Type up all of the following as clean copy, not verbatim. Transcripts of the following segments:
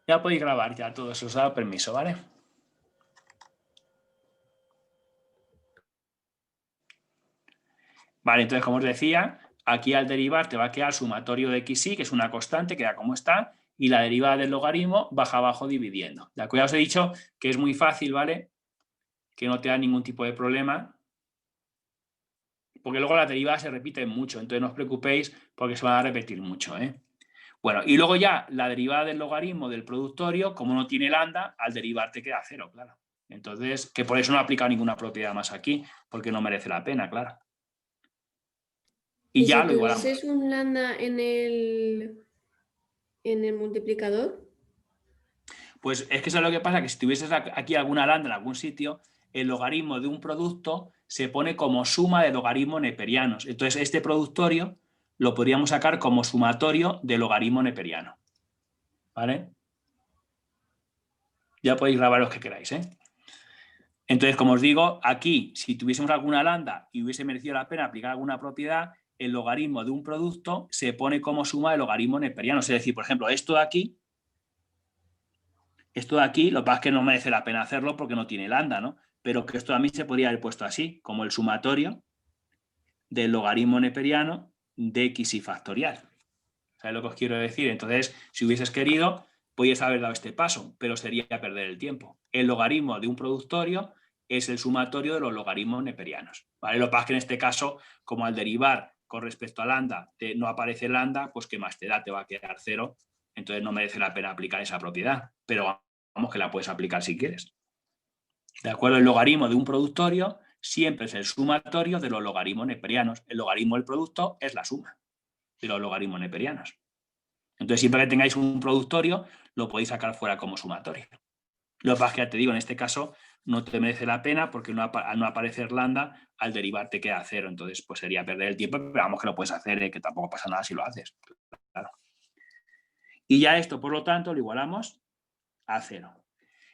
Ya podéis grabar, ya todos os he dado permiso, ¿vale? Vale, entonces, como os decía, aquí al derivar te va a quedar sumatorio de xy, que es una constante, queda como está, y la derivada del logaritmo baja abajo dividiendo. ¿De acuerdo? Ya os he dicho que es muy fácil, ¿vale? Que no te da ningún tipo de problema, porque luego las derivadas se repiten mucho, entonces no os preocupéis porque se van a repetir mucho, ¿eh? Bueno, y luego ya la derivada del logaritmo del productorio, como no tiene lambda, al derivar te queda cero, claro. Entonces, que por eso no aplica ninguna propiedad más aquí, porque no merece la pena, claro. Y ¿Y ya si lo igualamos. tuvieses un lambda en el multiplicador? Pues es que eso es lo que pasa, que si tuvieses aquí alguna lambda en algún sitio, el logaritmo de un producto se pone como suma de logaritmos neperianos. Entonces, este productorio lo podríamos sacar como sumatorio de logaritmo neperiano. ¿Vale? Ya podéis grabar los que queráis, ¿eh? Entonces, como os digo, aquí, si tuviésemos alguna lambda y hubiese merecido la pena aplicar alguna propiedad, el logaritmo de un producto se pone como suma de logaritmos neperianos. Es decir, por ejemplo, esto de aquí, lo que pasa es que no merece la pena hacerlo porque no tiene lambda, ¿no? Pero que esto a mí se podría haber puesto así, como el sumatorio del logaritmo neperiano de xy factorial. ¿Sabes lo que os quiero decir? Entonces, si hubieses querido, podías haber dado este paso, pero sería perder el tiempo. El logaritmo de un productorio es el sumatorio de los logaritmos neperianos. ¿Vale? Lo que pasa es que en este caso, como al derivar con respecto a lambda no aparece lambda, pues ¿qué más te da? Te va a quedar cero, entonces no merece la pena aplicar esa propiedad, pero vamos que la puedes aplicar si quieres. ¿De acuerdo? El logaritmo de un productorio siempre es el sumatorio de los logaritmos neperianos. El logaritmo del producto es la suma de los logaritmos neperianos. Entonces, siempre que tengáis un productorio, lo podéis sacar fuera como sumatorio. Lo que pasa es que ya te digo, en este caso no te merece la pena porque al no aparecer lambda, al derivar te queda cero. Entonces, pues sería perder el tiempo, pero vamos que lo puedes hacer, que tampoco pasa nada si lo haces. Claro. Y ya esto, por lo tanto, lo igualamos a cero.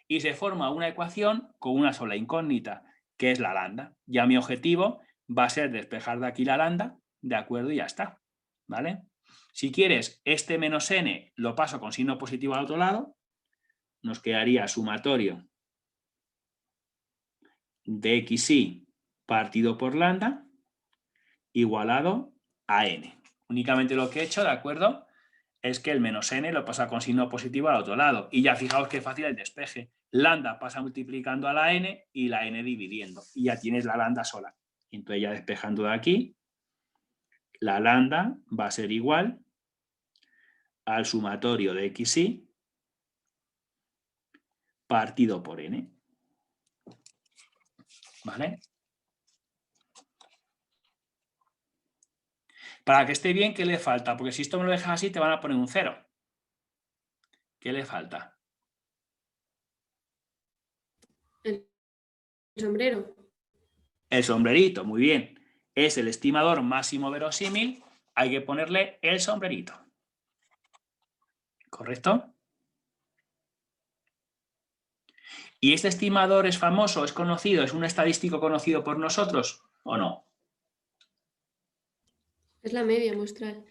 Y se forma una ecuación con una sola incógnita, que es la lambda. Ya mi objetivo va a ser despejar de aquí la lambda, ¿de acuerdo? Y ya está, ¿vale? Si quieres, este menos n lo paso con signo positivo al otro lado, nos quedaría sumatorio de xy partido por lambda igualado a n. Únicamente lo que he hecho, ¿de acuerdo? Es que el menos n lo pasa con signo positivo al otro lado. Y ya fijaos qué fácil el despeje. Lambda pasa multiplicando a la n y la n dividiendo. Y ya tienes la lambda sola. Entonces ya despejando de aquí, la lambda va a ser igual al sumatorio de xy partido por n. ¿Vale? Para que esté bien, ¿qué le falta? Porque si esto me lo dejas así, te van a poner un 0. ¿Qué le falta? El sombrero. El sombrerito, muy bien. Es el estimador máximo verosímil, hay que ponerle el sombrerito. ¿Correcto? ¿Y este estimador es famoso, es conocido, es un estadístico conocido por nosotros o no? Es la media muestral.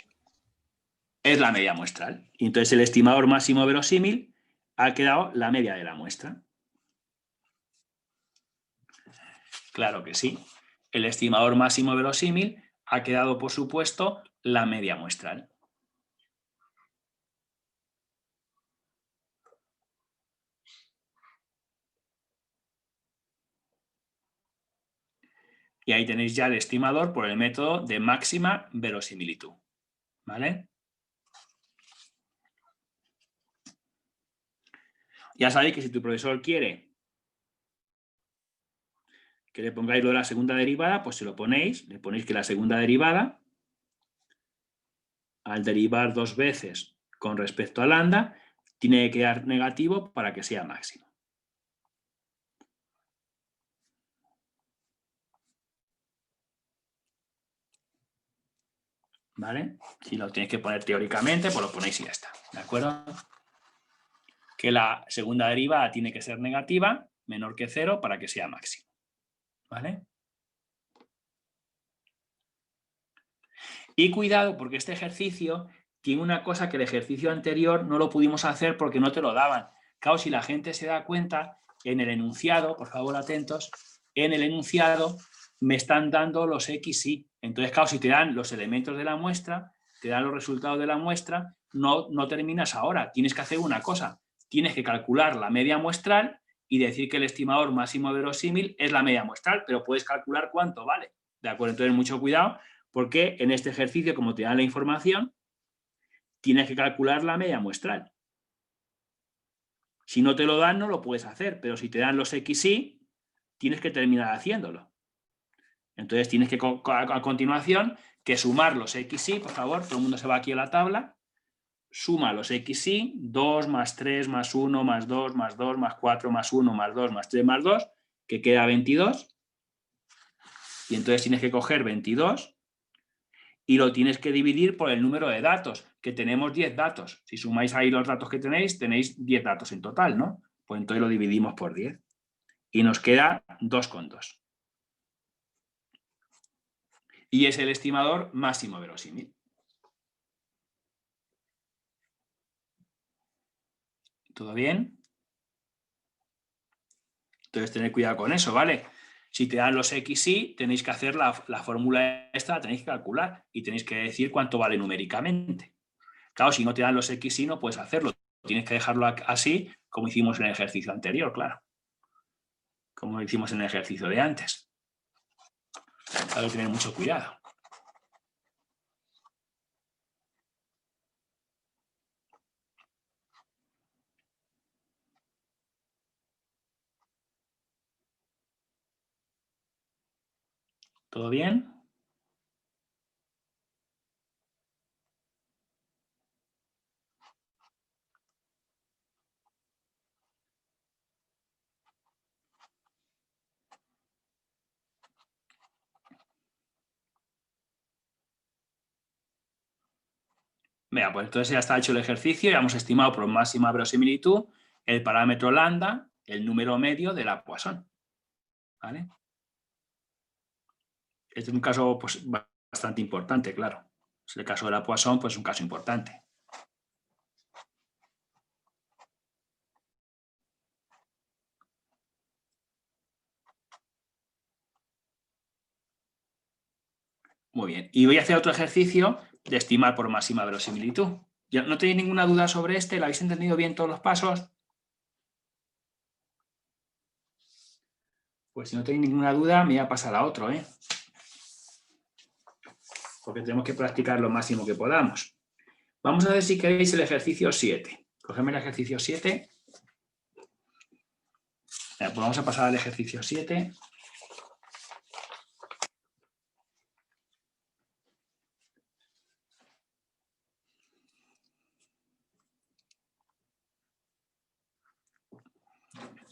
Es la media muestral. Y entonces el estimador máximo verosímil ha quedado la media de la muestra. Claro que sí. El estimador máximo verosímil ha quedado, por supuesto, la media muestral. Y ahí tenéis ya el estimador por el método de máxima verosimilitud. ¿Vale? Ya sabéis que si tu profesor quiere que le pongáis lo de la segunda derivada, pues se lo ponéis, le ponéis que la segunda derivada, al derivar dos veces con respecto a lambda, tiene que quedar negativo para que sea máximo. ¿Vale? Si lo tenéis que poner teóricamente, pues lo ponéis y ya está. ¿De acuerdo? Que la segunda derivada tiene que ser negativa, menor que 0, para que sea máximo. ¿Vale? Y cuidado, porque este ejercicio tiene una cosa que el ejercicio anterior no lo pudimos hacer porque no te lo daban. Claro, si la gente se da cuenta, en el enunciado, por favor atentos, en el enunciado me están dando los X, Y. Entonces, claro, si te dan los elementos de la muestra, te dan los resultados de la muestra, no terminas ahora. Tienes que hacer una cosa. Tienes que calcular la media muestral y decir que el estimador máximo verosímil es la media muestral, pero puedes calcular cuánto vale. ¿De acuerdo? Entonces, mucho cuidado, porque en este ejercicio, como te dan la información, tienes que calcular la media muestral. Si no te lo dan, no lo puedes hacer, pero si te dan los XY, tienes que terminar haciéndolo. Entonces tienes que, a continuación, que sumar los XY, por favor, todo el mundo se va aquí a la tabla, suma los XY, 2 más 3 más 1 más 2 más 2 más 4 más 1 más 2 más 3 más 2, que queda 22. Y entonces tienes que coger 22 y lo tienes que dividir por el número de datos, que tenemos 10 datos. Si sumáis ahí los datos que tenéis 10 datos en total, ¿no? Pues entonces lo dividimos por 10. Y nos queda 2,2. Y es el estimador máximo verosímil. ¿Todo bien? Entonces, tener cuidado con eso, ¿vale? Si te dan los XY, tenéis que hacer la fórmula esta, la tenéis que calcular y tenéis que decir cuánto vale numéricamente. Claro, si no te dan los XY, no puedes hacerlo. Tienes que dejarlo así, como hicimos en el ejercicio anterior, claro. Como hicimos en el ejercicio de antes. Hay que tener mucho cuidado. ¿Todo bien? Venga, pues entonces ya está hecho el ejercicio, ya hemos estimado por máxima verosimilitud el parámetro lambda, el número medio de la Poisson. ¿Vale? Este es un caso pues, bastante importante, claro. El caso de la Poisson pues, es un caso importante. Muy bien. Y voy a hacer otro ejercicio de estimar por máxima verosimilitud. ¿Ya no tenéis ninguna duda sobre este? ¿Lo habéis entendido bien todos los pasos? Pues si no tenéis ninguna duda, me voy a pasar a otro, ¿eh? Porque tenemos que practicar lo máximo que podamos. Vamos a ver si queréis el ejercicio 7. Cogedme el ejercicio 7. Pues vamos a pasar al ejercicio 7.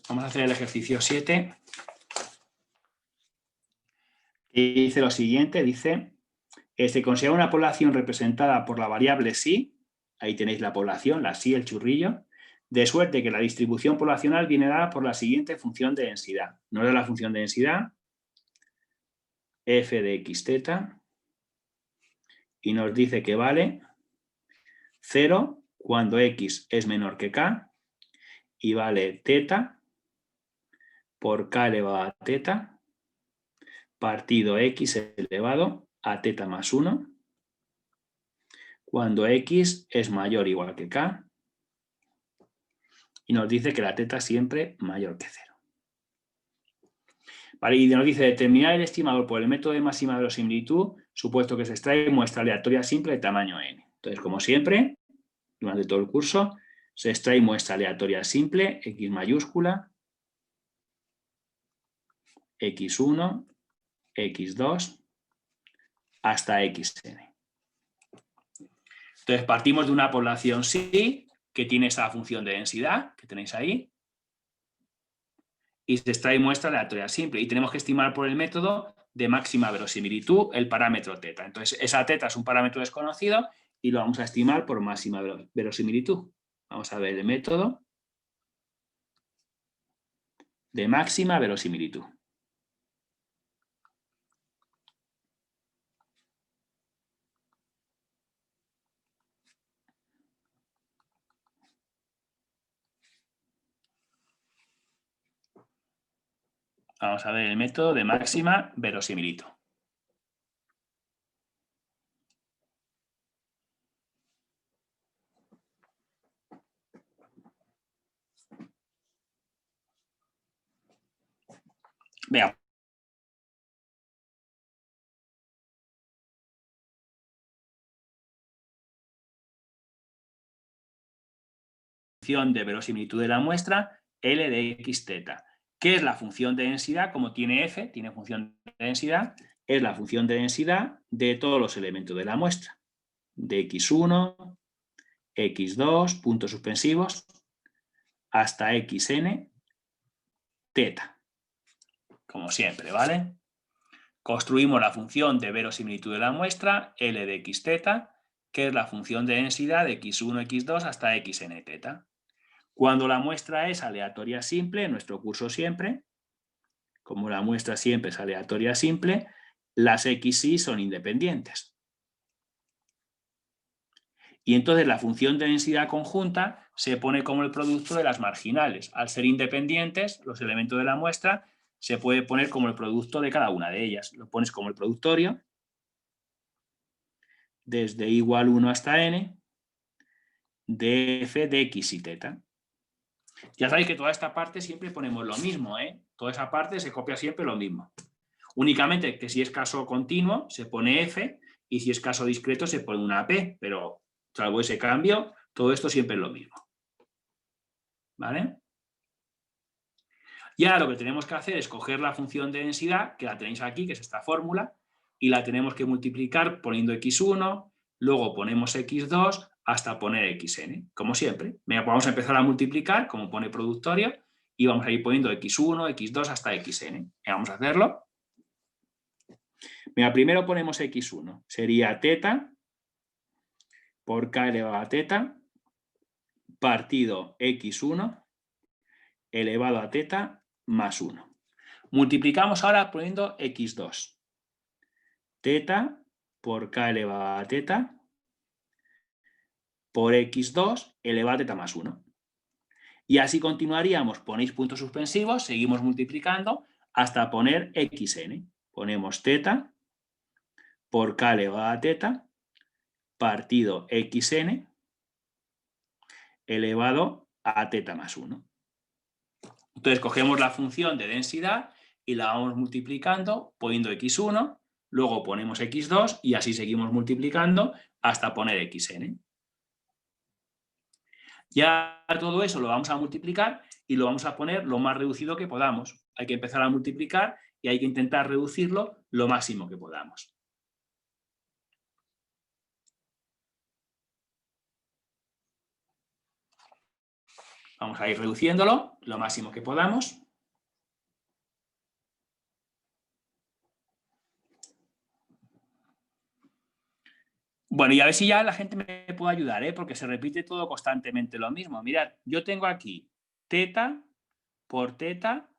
Vamos a hacer el ejercicio 7. Y dice lo siguiente, dice, se considera una población representada por la variable psi, ahí tenéis la población, la psi, el churrillo, de suerte que la distribución poblacional viene dada por la siguiente función de densidad. Nos da la función de densidad, f de x teta, y nos dice que vale 0 cuando x es menor que k, y vale teta por k elevado a teta, partido x elevado a teta más 1, cuando x es mayor o igual que k, y nos dice que la teta siempre mayor que 0. Vale, y nos dice determinar el estimador por el método de máxima verosimilitud, supuesto que se extrae muestra aleatoria simple de tamaño n. Entonces, como siempre, durante todo el curso, se extrae muestra aleatoria simple, x mayúscula, x1, x2, hasta xn. Entonces, partimos de una población psi, que tiene esa función de densidad, que tenéis ahí, y se extrae muestra aleatoria simple. Y tenemos que estimar por el método de máxima verosimilitud el parámetro teta. Entonces, esa teta es un parámetro desconocido y lo vamos a estimar por máxima verosimilitud. Vamos a ver el método de máxima verosimilitud. Vamos a ver el método de máxima verosimilitud. Veamos. Función de verosimilitud de la muestra, L de x teta. ¿Qué es la función de densidad? Como tiene f, tiene función de densidad, es la función de densidad de todos los elementos de la muestra. De x1, x2, puntos suspensivos, hasta xn, teta. Como siempre, ¿vale? Construimos la función de verosimilitud de la muestra, L de x teta, que es la función de densidad de x1, x2 hasta xn teta. Cuando la muestra es aleatoria simple, en nuestro curso siempre, como la muestra siempre es aleatoria simple, las xy son independientes. Y entonces la función de densidad conjunta se pone como el producto de las marginales. Al ser independientes, los elementos de la muestra se puede poner como el producto de cada una de ellas. Lo pones como el productorio, desde igual 1 hasta n, de f de x y teta. Ya sabéis que toda esta parte siempre ponemos lo mismo, ¿eh? Toda esa parte se copia siempre lo mismo. Únicamente que si es caso continuo se pone f y si es caso discreto se pone una p, pero salvo ese cambio, todo esto siempre es lo mismo. ¿Vale? Y ahora lo que tenemos que hacer es coger la función de densidad, que la tenéis aquí, que es esta fórmula, y la tenemos que multiplicar poniendo x1, luego ponemos x2 hasta poner xn, como siempre. Venga, pues vamos a empezar a multiplicar, como pone productorio, y vamos a ir poniendo x1, x2 hasta xn. Venga, vamos a hacerlo. Venga, primero ponemos x1, sería teta por k elevado a teta partido x1 elevado a teta más 1. Multiplicamos ahora poniendo x2. Teta por k elevado a teta por x2 elevado a teta más 1. Y así continuaríamos. Ponéis puntos suspensivos, seguimos multiplicando hasta poner xn. Ponemos teta por k elevado a teta partido xn elevado a teta más 1. Entonces cogemos la función de densidad y la vamos multiplicando poniendo x1, luego ponemos x2 y así seguimos multiplicando hasta poner xn. Ya todo eso lo vamos a multiplicar y lo vamos a poner lo más reducido que podamos. Hay que empezar a multiplicar y hay que intentar reducirlo lo máximo que podamos. Vamos a ir reduciéndolo lo máximo que podamos. Bueno, y a ver si ya la gente me puede ayudar, ¿eh? Porque se repite todo constantemente lo mismo. Mirad, yo tengo aquí teta por teta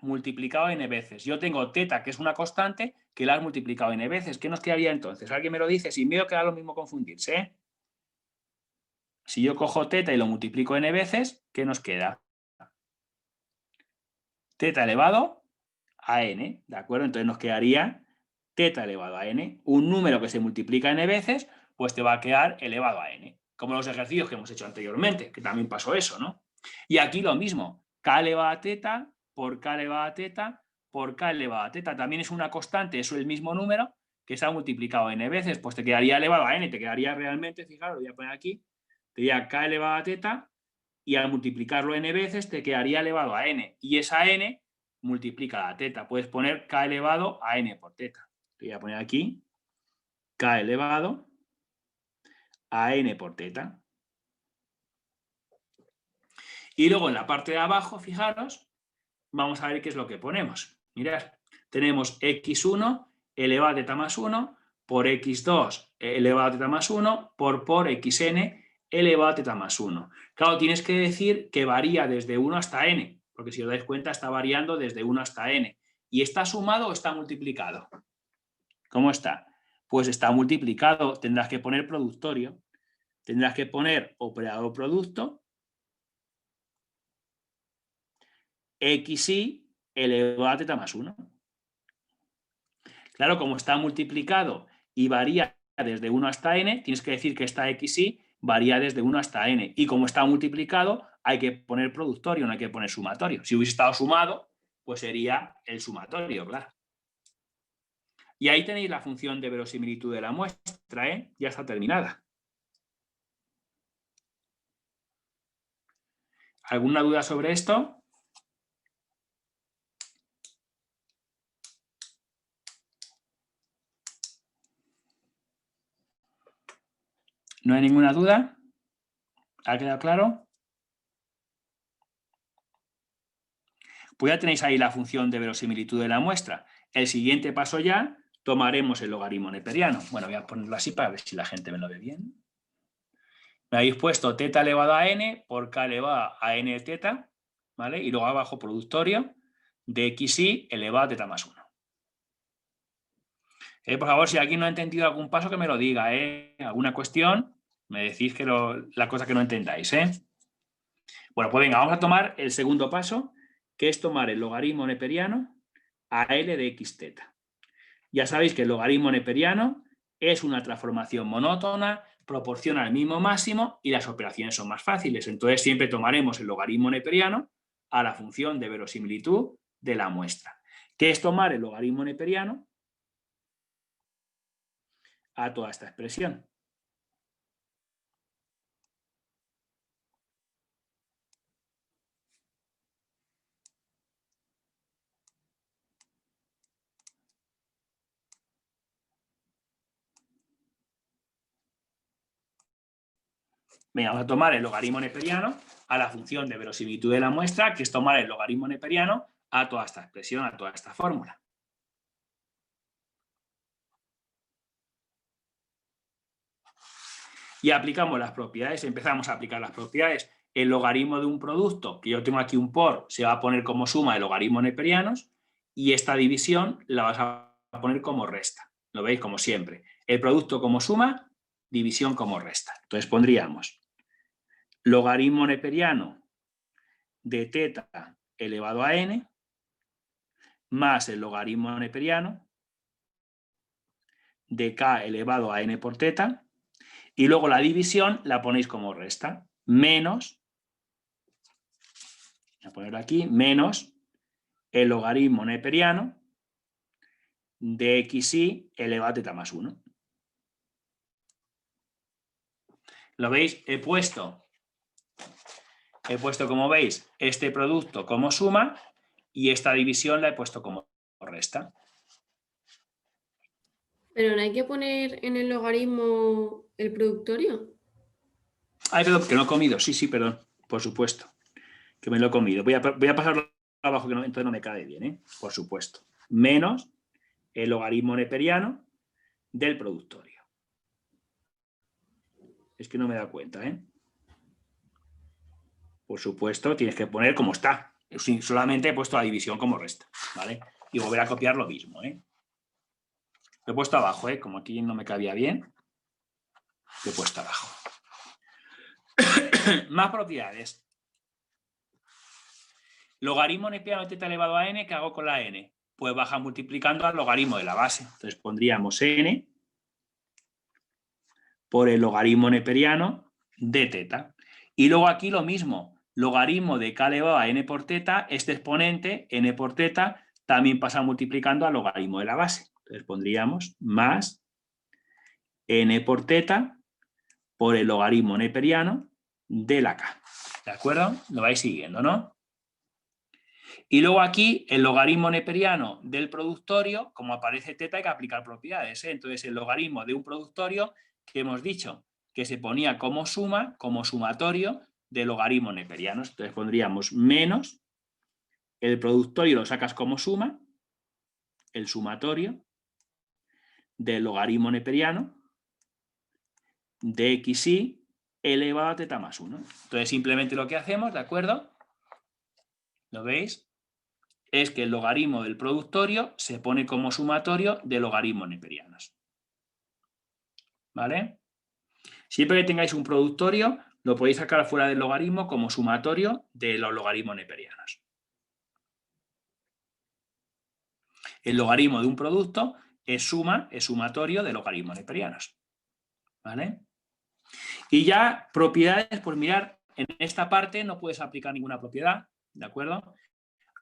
multiplicado n veces. Yo tengo teta, que es una constante, que la has multiplicado n veces. ¿Qué nos quedaría entonces? ¿Alguien me lo dice? Sin miedo que da lo mismo confundirse, ¿eh? Si yo cojo teta y lo multiplico n veces, ¿qué nos queda? Teta elevado a n, ¿de acuerdo? Entonces nos quedaría teta elevado a n. Un número que se multiplica n veces, pues te va a quedar elevado a n. Como los ejercicios que hemos hecho anteriormente, que también pasó eso, ¿no? Y aquí lo mismo. K elevado a teta por k elevado a teta por k elevado a teta. También es una constante, eso es el mismo número que se ha multiplicado n veces, pues te quedaría elevado a n. Te quedaría realmente, fijaros, lo voy a poner aquí, te quedaría k elevado a teta y al multiplicarlo n veces te quedaría elevado a n. Y esa n multiplica la teta. Puedes poner k elevado a n por teta. Te voy a poner aquí k elevado a n por teta. Y luego en la parte de abajo, fijaros, vamos a ver qué es lo que ponemos. Mirad, tenemos x1 elevado a teta más 1 por x2 elevado a teta más 1 por xn elevado a teta más 1. Claro, tienes que decir que varía desde 1 hasta n, porque si os dais cuenta está variando desde 1 hasta n. ¿Y está sumado o está multiplicado? ¿Cómo está? Pues está multiplicado, tendrás que poner productorio. Tendrás que poner operador producto, xy elevado a teta más 1. Claro, como está multiplicado y varía desde 1 hasta n, tienes que decir que esta xy varía desde 1 hasta n. Y como está multiplicado, hay que poner productorio, no hay que poner sumatorio. Si hubiese estado sumado, pues sería el sumatorio, claro. Y ahí tenéis la función de verosimilitud de la muestra, ¿eh? Ya está terminada. ¿Alguna duda sobre esto? ¿No hay ninguna duda? ¿Ha quedado claro? Pues ya tenéis ahí la función de verosimilitud de la muestra. El siguiente paso ya tomaremos el logaritmo neperiano. Bueno, voy a ponerlo así para ver si la gente me lo ve bien. Me habéis puesto teta elevado a n por k elevado a n de teta, ¿vale? Y luego abajo productorio de xy elevado a teta más 1. Por favor, si alguien no ha entendido algún paso, que me lo diga, ¿eh? ¿Alguna cuestión? Me decís que la cosa que no entendáis, ¿eh? Bueno, pues venga, vamos a tomar el segundo paso, que es tomar el logaritmo neperiano a L de x teta. Ya sabéis que el logaritmo neperiano es una transformación monótona, proporciona el mismo máximo y las operaciones son más fáciles. Entonces siempre tomaremos el logaritmo neperiano a la función de verosimilitud de la muestra. ¿Qué es tomar el logaritmo neperiano a toda esta expresión? Venga, vamos a tomar el logaritmo neperiano a la función de verosimilitud de la muestra, que es tomar el logaritmo neperiano a toda esta expresión, a toda esta fórmula. Y aplicamos las propiedades, empezamos a aplicar las propiedades. El logaritmo de un producto, que yo tengo aquí un por, se va a poner como suma de logaritmos neperianos, y esta división la vas a poner como resta. Lo veis como siempre. El producto como suma, división como resta. Entonces pondríamos logaritmo neperiano de teta elevado a n más el logaritmo neperiano de k elevado a n por teta, y luego la división la ponéis como resta, menos, voy a ponerlo aquí, menos el logaritmo neperiano de xy elevado a teta más 1. ¿Lo veis? He puesto, como veis, este producto como suma y esta división la he puesto como resta. Pero no hay que poner en el logaritmo el productorio. Ay, perdón, que no he comido. Sí, perdón, por supuesto, que me lo he comido. Voy a pasarlo abajo, que entonces no me cae bien, ¿eh? Por supuesto. Menos el logaritmo neperiano del productorio. Es que no me da cuenta, ¿eh? Por supuesto, tienes que poner como está. Solamente he puesto la división como resta, ¿vale? Y volver a copiar lo mismo, ¿eh? Lo he puesto abajo, ¿eh? Como aquí no me cabía bien, lo he puesto abajo. Más propiedades. Logaritmo neperiano de teta elevado a n, ¿qué hago con la n? Pues baja multiplicando al logaritmo de la base. Entonces pondríamos n por el logaritmo neperiano de teta. Y luego aquí lo mismo, logaritmo de k elevado a n por teta, este exponente, n por teta, también pasa multiplicando al logaritmo de la base. Entonces pondríamos más n por teta por el logaritmo neperiano de la k. ¿De acuerdo? Lo vais siguiendo, ¿no? Y luego aquí el logaritmo neperiano del productorio, como aparece teta, hay que aplicar propiedades, ¿eh? Entonces el logaritmo de un productorio, que hemos dicho que se ponía como suma, como sumatorio de logaritmos neperianos. Entonces pondríamos menos, el productorio lo sacas como suma, el sumatorio del logaritmo neperiano de xy elevado a teta más 1. Entonces simplemente lo que hacemos, ¿de acuerdo? ¿Lo veis? Es que el logaritmo del productorio se pone como sumatorio de logaritmos neperianos. ¿Vale? Siempre que tengáis un productorio, lo podéis sacar fuera del logaritmo como sumatorio de los logaritmos neperianos. El logaritmo de un producto es sumatorio de logaritmos neperianos. ¿Vale? Y ya propiedades, pues mirar, en esta parte no puedes aplicar ninguna propiedad, ¿de acuerdo?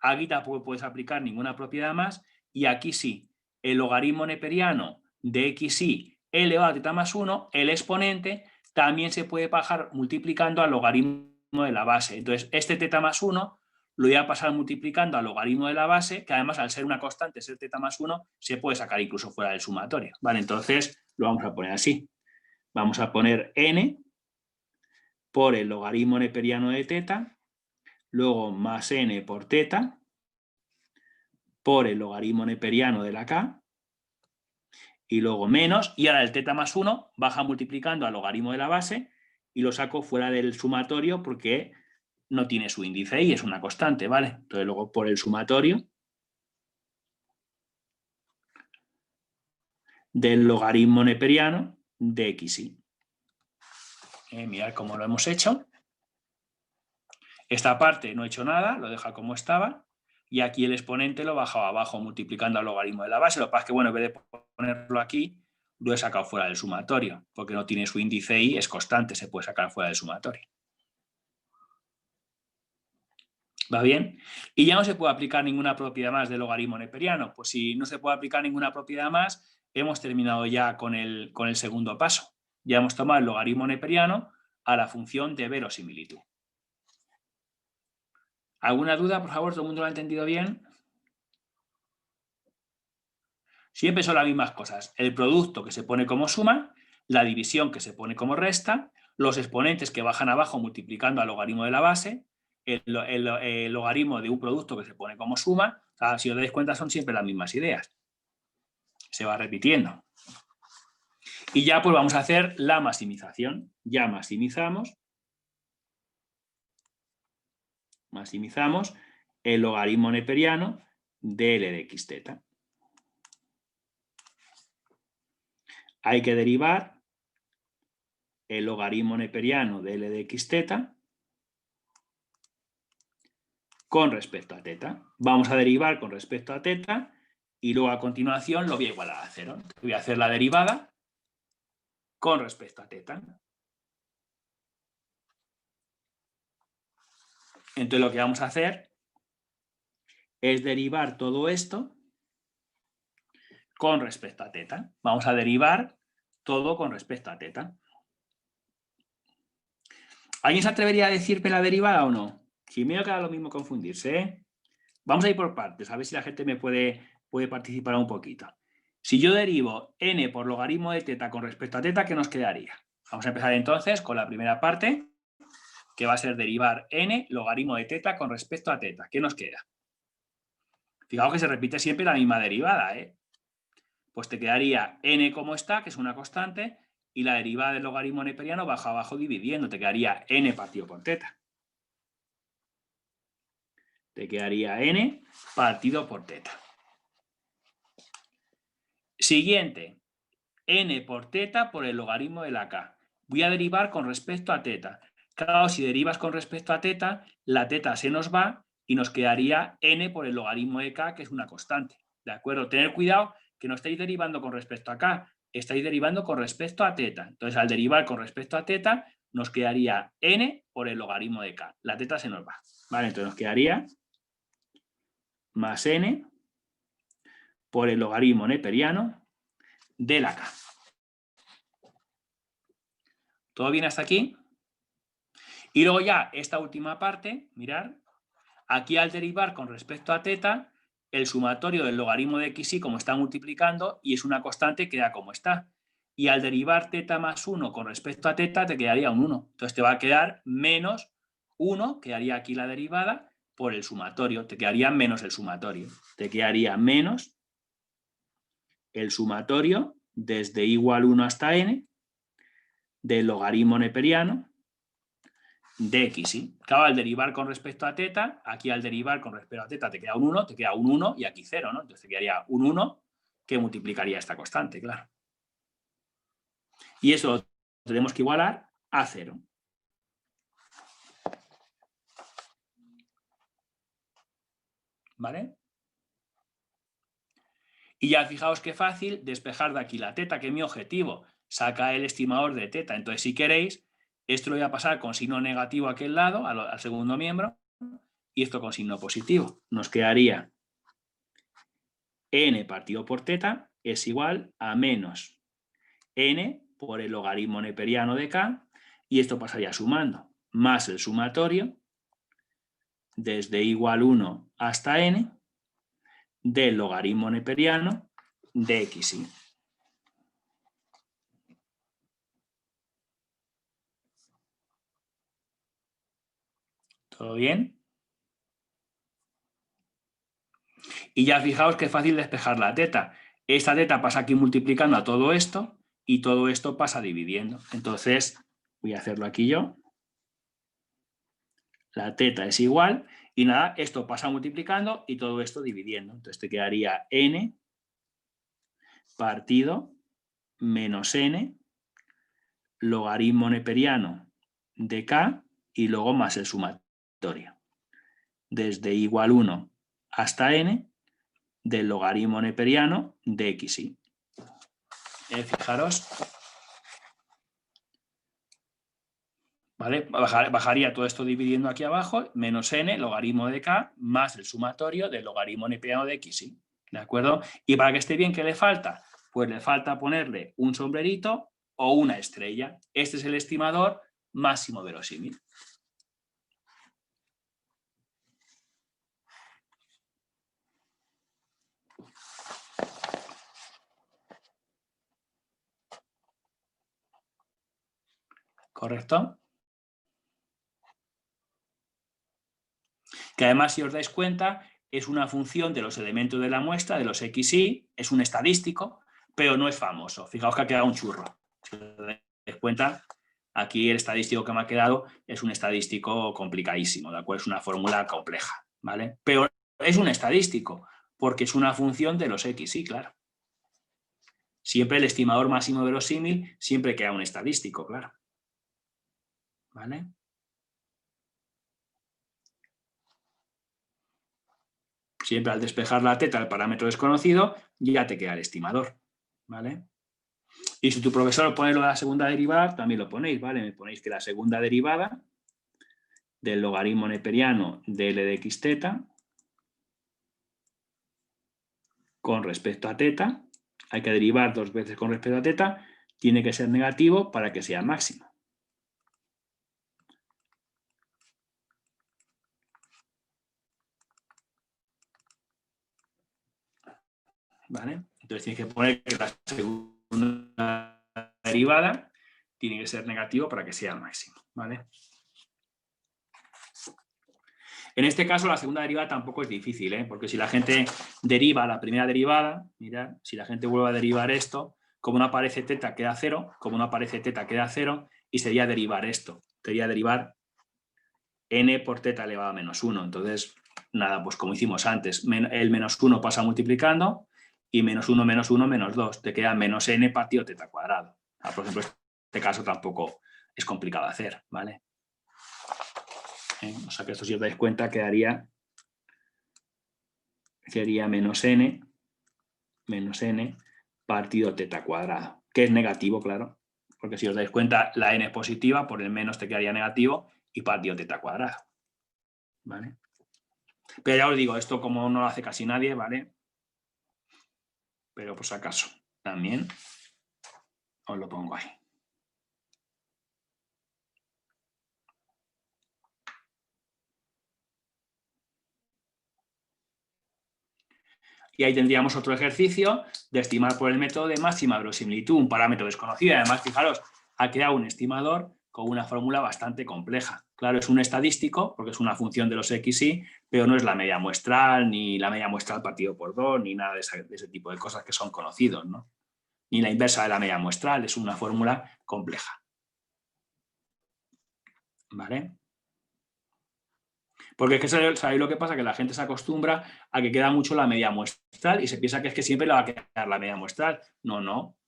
Aquí tampoco puedes aplicar ninguna propiedad más, y aquí sí. El logaritmo neperiano de xi elevado a teta más 1, el exponente también se puede bajar multiplicando al logaritmo de la base. Entonces, este teta más 1 lo voy a pasar multiplicando al logaritmo de la base, que además al ser una constante, ser teta más 1, se puede sacar incluso fuera del sumatorio. ¿Vale? Entonces, lo vamos a poner así. Vamos a poner n por el logaritmo neperiano de teta, luego más n por teta, por el logaritmo neperiano de la k, y luego menos, y ahora el teta más 1 baja multiplicando al logaritmo de la base y lo saco fuera del sumatorio porque no tiene su índice y es una constante, ¿vale? Entonces luego por el sumatorio del logaritmo neperiano de xi. Mirad cómo lo hemos hecho. Esta parte no he hecho nada, lo deja como estaba. Y aquí el exponente lo he bajado abajo multiplicando al logaritmo de la base. Lo que pasa es que, bueno, en vez de ponerlo aquí, lo he sacado fuera del sumatorio, porque no tiene su índice y es constante, se puede sacar fuera del sumatorio. ¿Va bien? Y ya no se puede aplicar ninguna propiedad más del logaritmo neperiano. Pues si no se puede aplicar ninguna propiedad más, hemos terminado ya con el segundo paso. Ya hemos tomado el logaritmo neperiano a la función de verosimilitud. ¿Alguna duda, por favor? ¿Todo el mundo lo ha entendido bien? Siempre son las mismas cosas. El producto que se pone como suma, la división que se pone como resta, los exponentes que bajan abajo multiplicando al logaritmo de la base, el logaritmo de un producto que se pone como suma. O sea, si os dais cuenta, son siempre las mismas ideas. Se va repitiendo. Y ya pues vamos a hacer la maximización. Ya maximizamos el logaritmo neperiano de L de x teta. Hay que derivar el logaritmo neperiano de L de x teta con respecto a teta. Vamos a derivar con respecto a teta y luego a continuación lo voy a igualar a 0. Voy a hacer la derivada con respecto a teta. Entonces lo que vamos a hacer es derivar todo esto con respecto a teta. Vamos a derivar todo con respecto a teta. ¿Alguien se atrevería a decirme la derivada o no? Si me queda lo mismo confundirse, ¿eh? Vamos a ir por partes, a ver si la gente me puede participar un poquito. Si yo derivo n por logaritmo de teta con respecto a teta, ¿qué nos quedaría? Vamos a empezar entonces con la primera parte, que va a ser derivar n logaritmo de teta con respecto a teta. ¿Qué nos queda? Fijaos que se repite siempre la misma derivada, ¿eh? Pues te quedaría n como está, que es una constante, y la derivada del logaritmo neperiano baja abajo dividiendo. Te quedaría n partido por teta. Te quedaría n partido por teta. Siguiente, n por teta por el logaritmo de la k. Voy a derivar con respecto a teta. Claro, si derivas con respecto a teta, la teta se nos va y nos quedaría n por el logaritmo de k, que es una constante. ¿De acuerdo? Tener cuidado que no estáis derivando con respecto a k, estáis derivando con respecto a teta. Entonces, al derivar con respecto a teta, nos quedaría n por el logaritmo de k. La teta se nos va. ¿Vale? Entonces nos quedaría más n por el logaritmo neperiano de la k. ¿Todo bien hasta aquí? Y luego ya esta última parte, mirar, aquí al derivar con respecto a teta, el sumatorio del logaritmo de xi, como está multiplicando, y es una constante, queda como está. Y al derivar teta más 1 con respecto a teta, te quedaría un 1. Entonces te va a quedar menos 1, quedaría aquí la derivada, por el sumatorio. Te quedaría menos el sumatorio. Te quedaría menos el sumatorio desde igual 1 hasta n del logaritmo neperiano de xi. Claro, al derivar con respecto a teta, aquí al derivar con respecto a teta te queda un 1, te queda un 1 y aquí 0, ¿no? Entonces te quedaría un 1 que multiplicaría esta constante, claro. Y eso lo tenemos que igualar a 0. ¿Vale? ya fijaos qué fácil despejar de aquí la teta, que es mi objetivo. Saca el estimador de teta. Entonces, si queréis, esto lo voy a pasar con signo negativo a aquel lado, al segundo miembro, y esto con signo positivo. Nos quedaría n partido por teta es igual a menos n por el logaritmo neperiano de k, y esto pasaría sumando, más el sumatorio desde igual 1 hasta n del logaritmo neperiano de xy. ¿Todo bien? Y ya fijaos que es fácil despejar la teta. Esta teta pasa aquí multiplicando a todo esto y todo esto pasa dividiendo. Entonces, voy a hacerlo aquí yo. La teta es igual y nada, esto pasa multiplicando y todo esto dividiendo. Entonces te quedaría n partido menos n logaritmo neperiano de k y luego más el sumatorio. Desde igual 1 hasta n del logaritmo neperiano de xy. Fijaros. ¿Vale? Bajaría todo esto dividiendo aquí abajo, menos n, logaritmo de k, más el sumatorio del logaritmo neperiano de xy. ¿De acuerdo? Y para que esté bien, ¿qué le falta? Pues le falta ponerle un sombrerito o una estrella. Este es el estimador máximo verosímil. ¿Correcto? Que además, si os dais cuenta, es una función de los elementos de la muestra, de los xy, es un estadístico, pero no es famoso. Fijaos que ha quedado un churro. Si os dais cuenta, aquí el estadístico que me ha quedado es un estadístico complicadísimo, ¿de acuerdo? Es una fórmula compleja, ¿vale? Pero es un estadístico, porque es una función de los xy, claro. Siempre el estimador máximo verosímil, siempre queda un estadístico, claro. ¿Vale? Siempre al despejar la teta del parámetro desconocido, ya te queda el estimador, ¿vale? Y si tu profesor pone lo de la segunda derivada, también lo ponéis, ¿vale? Me ponéis que la segunda derivada del logaritmo neperiano de L de x teta con respecto a teta, hay que derivar 2 veces con respecto a teta, tiene que ser negativo para que sea máximo. ¿Vale? Entonces tienes que poner que la segunda derivada tiene que ser negativo para que sea máximo, ¿vale? En este caso la segunda derivada tampoco es difícil, ¿eh? Porque si la gente deriva la primera derivada, mirad, si la gente vuelve a derivar esto, como no aparece teta queda 0, como no aparece teta queda 0, y sería derivar esto, sería derivar n por teta elevado a menos 1. Entonces, nada, pues como hicimos antes, el menos 1 pasa multiplicando y menos 1 menos 1 menos 2, te queda menos n partido teta cuadrado. Por ejemplo, este caso tampoco es complicado de hacer, ¿vale? O sea que esto, si os dais cuenta, sería menos n partido teta cuadrado, que es negativo, claro, porque si os dais cuenta, la n es positiva, por el menos te quedaría negativo y partido teta cuadrado, ¿vale? Pero ya os digo, esto como no lo hace casi nadie, ¿vale? Pero por si acaso, también os lo pongo ahí. Y ahí tendríamos otro ejercicio de estimar por el método de máxima verosimilitud, un parámetro desconocido. Y además, fijaros, ha quedado un estimador con una fórmula bastante compleja. Claro, es un estadístico, porque es una función de los xy, pero no es la media muestral, ni la media muestral partido por 2, ni nada de ese tipo de cosas que son conocidos, ¿no? Ni la inversa de la media muestral, es una fórmula compleja. ¿Vale? Porque es que sabéis lo que pasa, que la gente se acostumbra a que queda mucho la media muestral y se piensa que es que siempre le va a quedar la media muestral. No, no.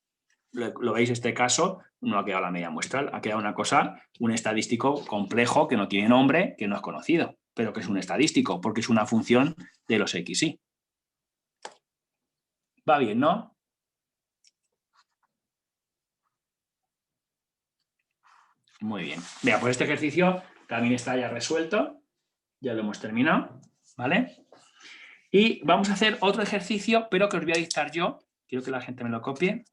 Lo veis, este caso no ha quedado la media muestral, ha quedado una cosa, un estadístico complejo que no tiene nombre, que no es conocido, pero que es un estadístico, porque es una función de los xy. Va bien, ¿no? Muy bien. Vea, pues este ejercicio también está ya resuelto. Ya lo hemos terminado, ¿vale? Y vamos a hacer otro ejercicio, pero que os voy a dictar yo. Quiero que la gente me lo copie.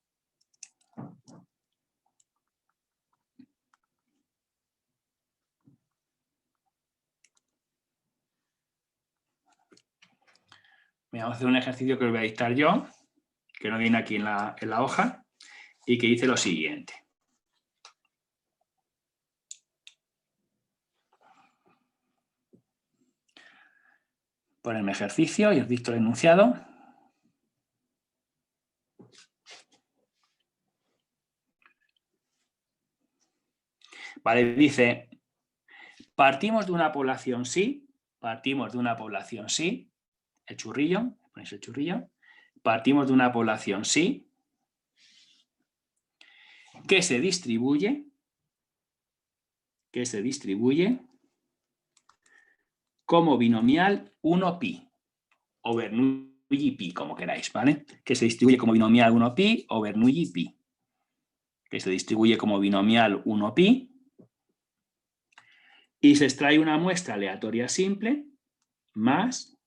Vamos a hacer un ejercicio que os voy a dictar yo, que no viene aquí en la hoja, y que dice lo siguiente. Ponerme ejercicio y os dicto el enunciado. Vale, dice, partimos de una población sí, el churrillo, ponéis el churrillo, partimos de una población sí, que se distribuye como binomial 1pi, o Bernoulli pi, como queráis, ¿vale? Que se distribuye como binomial 1pi o Bernoulli pi. Que se distribuye como binomial 1pi y se extrae una muestra aleatoria simple más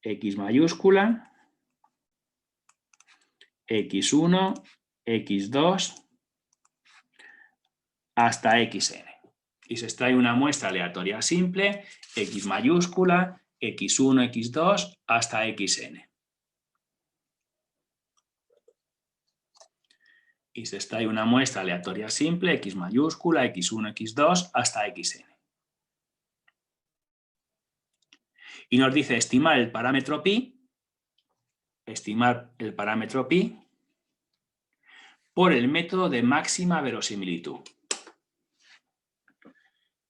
x mayúscula, x1, x2 hasta xn. Y se extrae una muestra aleatoria simple, x mayúscula, x1, x2 hasta xn. Y se extrae una muestra aleatoria simple, x mayúscula, x1, x2 hasta xn. Y nos dice estimar el parámetro pi por el método de máxima verosimilitud.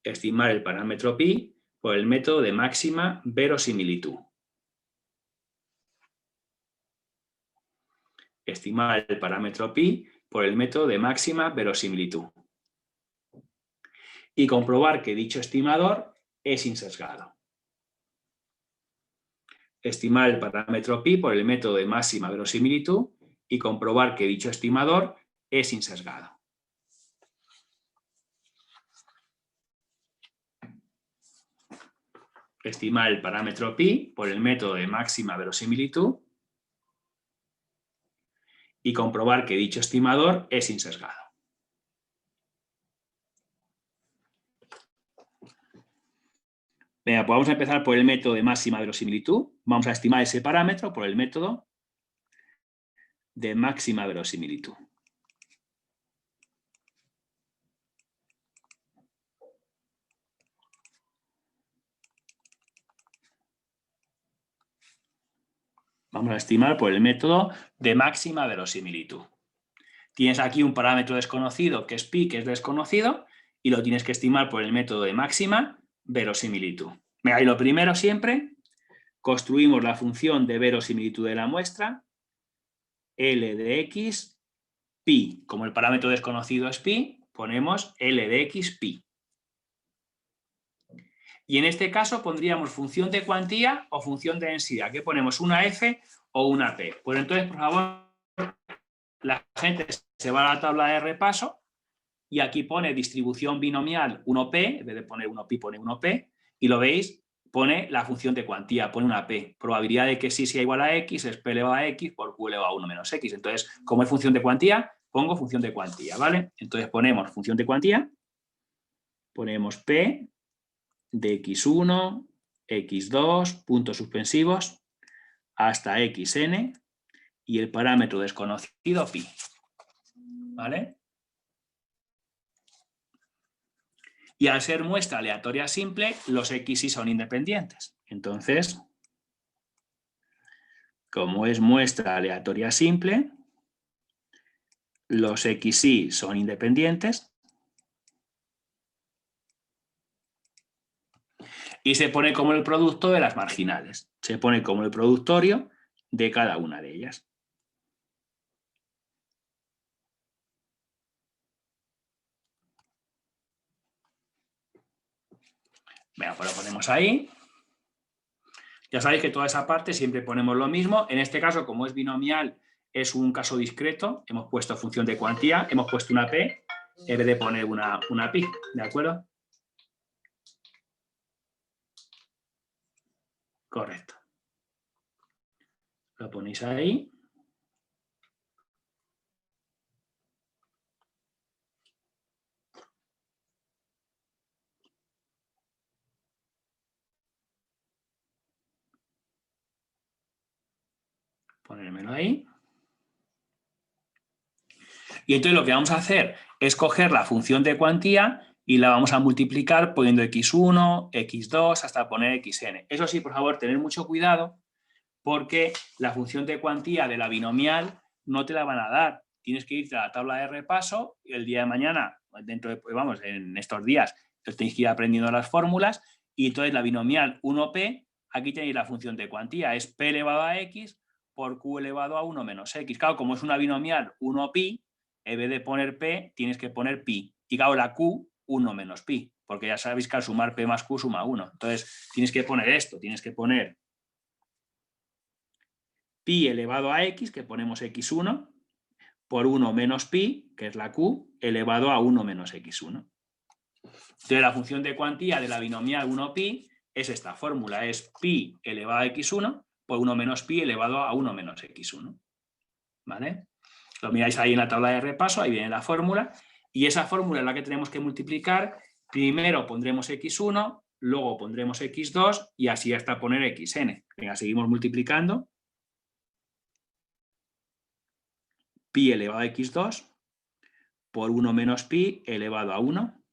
Estimar el parámetro pi por el método de máxima verosimilitud. Estimar el parámetro pi por el método de máxima verosimilitud. Y comprobar que dicho estimador es insesgado. Estimar el parámetro pi por el método de máxima verosimilitud y comprobar que dicho estimador es insesgado. Estimar el parámetro pi por el método de máxima verosimilitud y comprobar que dicho estimador es insesgado. Venga, pues vamos a empezar por el método de máxima verosimilitud. Vamos a estimar ese parámetro por el método de máxima verosimilitud. Vamos a estimar por el método de máxima verosimilitud. Tienes aquí un parámetro desconocido que es pi, que es desconocido, y lo tienes que estimar por el método de máxima verosimilitud. Venga, y lo primero siempre, construimos la función de verosimilitud de la muestra, L de x, pi. Como el parámetro desconocido es pi, ponemos L de x, pi. Y en este caso pondríamos función de cuantía o función de densidad. ¿Qué ponemos? ¿Una f o una p? Pues entonces, por favor, la gente se va a la tabla de repaso y aquí pone distribución binomial 1p, en vez de poner 1pi pone 1p, y lo veis, pone la función de cuantía, pone una p. Probabilidad de que sí sea igual a x es p elevado a x por q elevado a 1 menos x. Entonces, como es función de cuantía, pongo función de cuantía, ¿vale? Entonces ponemos función de cuantía, ponemos p de x1, x2, puntos suspensivos, hasta xn, y el parámetro desconocido pi, ¿vale? Y al ser muestra aleatoria simple, los xy son independientes. Entonces, como es muestra aleatoria simple, los xy son independientes y se pone como el producto de las marginales. Se pone como el productorio de cada una de ellas. Venga, pues lo ponemos ahí. Ya sabéis que toda esa parte siempre ponemos lo mismo. En este caso, como es binomial, es un caso discreto. Hemos puesto función de cuantía, hemos puesto una p en vez de poner una pi, ¿de acuerdo? Correcto. Lo ponéis ahí. Ponérmelo ahí. Y entonces lo que vamos a hacer es coger la función de cuantía y la vamos a multiplicar poniendo x1, x2, hasta poner xn. Eso sí, por favor, tener mucho cuidado porque la función de cuantía de la binomial no te la van a dar. Tienes que irte a la tabla de repaso y el día de mañana, dentro de, vamos, en estos días, tenéis que ir aprendiendo las fórmulas y entonces la binomial 1p, aquí tenéis la función de cuantía, es p elevado a x por q elevado a 1 menos x. Claro, como es una binomial 1pi, en vez de poner p, tienes que poner pi. Y claro, la q, 1 menos pi, porque ya sabéis que al sumar p más q suma 1. Entonces, tienes que poner esto, tienes que poner pi elevado a x, que ponemos x1, por 1 menos pi, que es la q, elevado a 1 menos x1. Entonces, la función de cuantía de la binomial 1pi es esta fórmula, es pi elevado a x1 por 1 menos pi elevado a 1 menos x1. ¿Vale? Lo miráis ahí en la tabla de repaso, ahí viene la fórmula, y esa fórmula es la que tenemos que multiplicar. Primero pondremos x1, luego pondremos x2 y así hasta poner xn. Venga, seguimos multiplicando. Pi elevado a x2 por 1 menos pi elevado a 1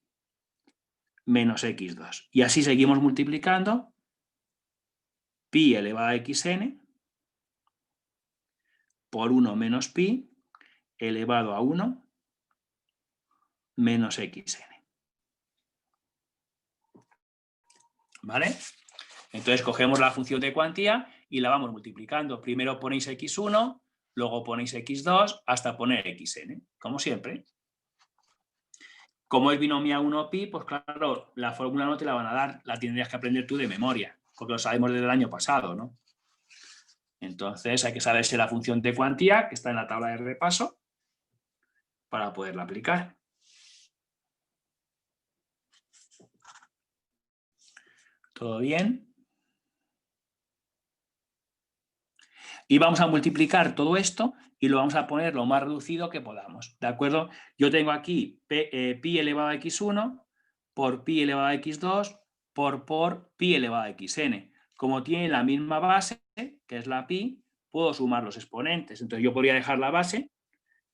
menos x2. Y así seguimos multiplicando. Pi elevado a xn por 1 menos pi elevado a 1 menos xn. ¿Vale? Entonces cogemos la función de cuantía y la vamos multiplicando. Primero ponéis x1, luego ponéis x2 hasta poner xn, como siempre. Como es binomial 1pi, pues claro, la fórmula no te la van a dar, la tendrías que aprender tú de memoria, porque lo sabemos desde el año pasado, ¿no? Entonces hay que saberse la función de cuantía, que está en la tabla de repaso, para poderla aplicar. ¿Todo bien? Y vamos a multiplicar todo esto y lo vamos a poner lo más reducido que podamos, ¿de acuerdo? Yo tengo aquí pi elevado a x1 por pi elevado a x2 por pi elevado a xn. Como tiene la misma base, que es la pi, puedo sumar los exponentes. Entonces yo podría dejar la base,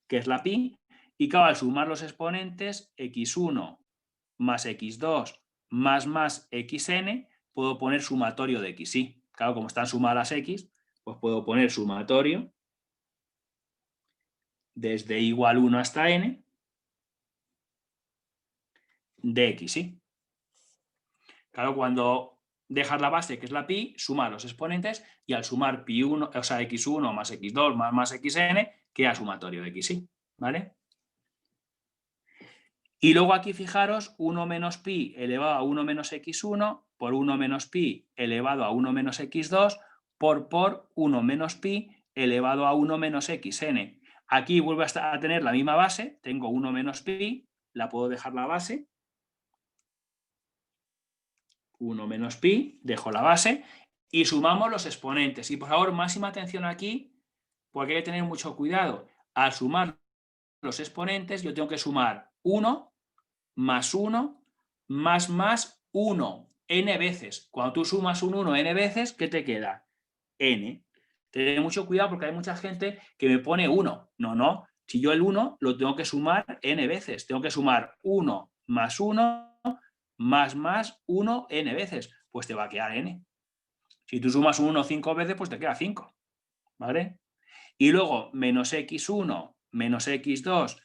que es la pi, y claro, al sumar los exponentes, x1 más x2 más xn, puedo poner sumatorio de xy. Claro, como están sumadas x, pues puedo poner sumatorio desde igual 1 hasta n de xy. Claro, cuando dejas la base, que es la pi, suma los exponentes y al sumar pi1, o sea, x1 más x2 más xn, queda sumatorio de xy, ¿vale? Y luego aquí fijaros, 1 menos pi elevado a 1 menos x1 por 1 menos pi elevado a 1 menos x2 por 1 menos pi elevado a 1 menos xn. Aquí vuelvo a tener la misma base, tengo 1 menos pi, la puedo dejar la base, 1 menos pi, dejo la base, y sumamos los exponentes. Y por favor, máxima atención aquí, porque hay que tener mucho cuidado. Al sumar los exponentes, yo tengo que sumar 1 más 1 más 1, n veces. Cuando tú sumas un 1 n veces, ¿qué te queda? N. Ten mucho cuidado porque hay mucha gente que me pone 1. No. Si yo el 1 lo tengo que sumar n veces. Tengo que sumar 1 más 1 más 1 n veces. Pues te va a quedar n. Si tú sumas un 1 5 veces, pues te queda 5. ¿Vale? Y luego menos x1 menos x2